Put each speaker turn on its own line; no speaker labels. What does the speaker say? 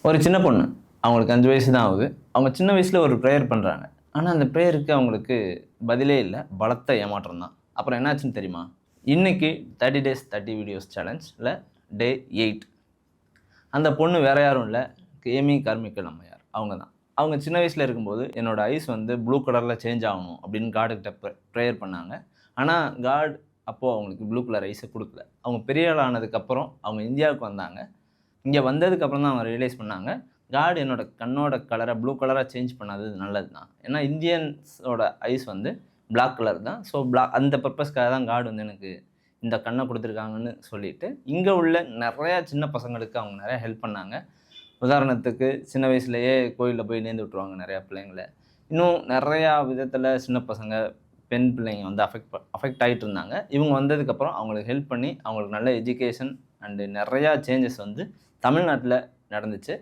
ஒரு சின்ன பொண்ணு. அவங்களுக்கு 5 வயசு தான் ஆகுது. அவங்க சின்ன வயசுல ஒரு ப்ரேயர் பண்றாங்க. ஆனா, அந்த ப்ரேயருக்கு அவங்களுக்கு பதிலே இல்ல. பலத்த ஏமாற்றம் தான். அப்புறம் என்னாச்சுன்னு தெரியுமா? இன்னைக்கு 30 டேஸ் 30 வீடியோஸ் சேலஞ்ச்ல டே 8. அந்த பொண்ணு வேற யாரும் இல்ல. ஏமி கார்மிக்கல் அம்மையார். அவங்க தான். அவங்க சின்ன வயசுல இருக்கும்போது, என்னோட ஐஸ் வந்து ப்ளூ கலர்ல சேஞ்ச் ஆகணும் அப்படின்னு காட் கிட்ட ப்ரேயர் பண்ணாங்க. ஆனா, காட் அப்போ அவங்களுக்கு ப்ளூ கலர் ஐஸ குடுக்கல. அவங்க பெரிய ஆள் ஆனதுக்கப்புறம் அவங்க இந்தியாவுக்கு வந்தாங்க. இங்க வந்ததுக்கப்புறம் தான் அவங்க ரியலைஸ் பண்ணாங்க. காட் என்னோட கண்ணோட கலர ப்ளூ கலரா சேஞ்ச் பண்ணாதது நல்லது தான். ஏன்னா இந்தியன்ஸோட ஐஸ் வந்து பிளாக் கலர் தான். ஸோ அந்த பர்ப்பஸ்க்காக தான் காட் வந்து எனக்கு இந்த கண்ண குடுத்துருக்காங்கன்னு சொல்லிட்டு, இங்க உள்ள நெறையா சின்ன பசங்களுக்கு அவங்க நெறையா ஹெல்ப் பண்ணாங்க. உதாரணத்துக்கு சின்ன வயசுலயே கோயில்ல போய் நேர்ந்து விட்டுருவாங்க நெறையா பிள்ளைங்கள. இன்னும் நெறையா விதத்துல சின்ன பசங்க, பெண் பிள்ளைங்க வந்து அஃபெக்ட் ஆயிட்டு இருந்தாங்க. இவங்க வந்ததுக்கப்புறம் அவங்களுக்கு ஹெல்ப் பண்ணி, அவங்களுக்கு நல்ல எஜுகேஷன் அண்ட் நெறையா சேஞ்சஸ் வந்து தமிழ்நாட்ல நடந்துச்சு.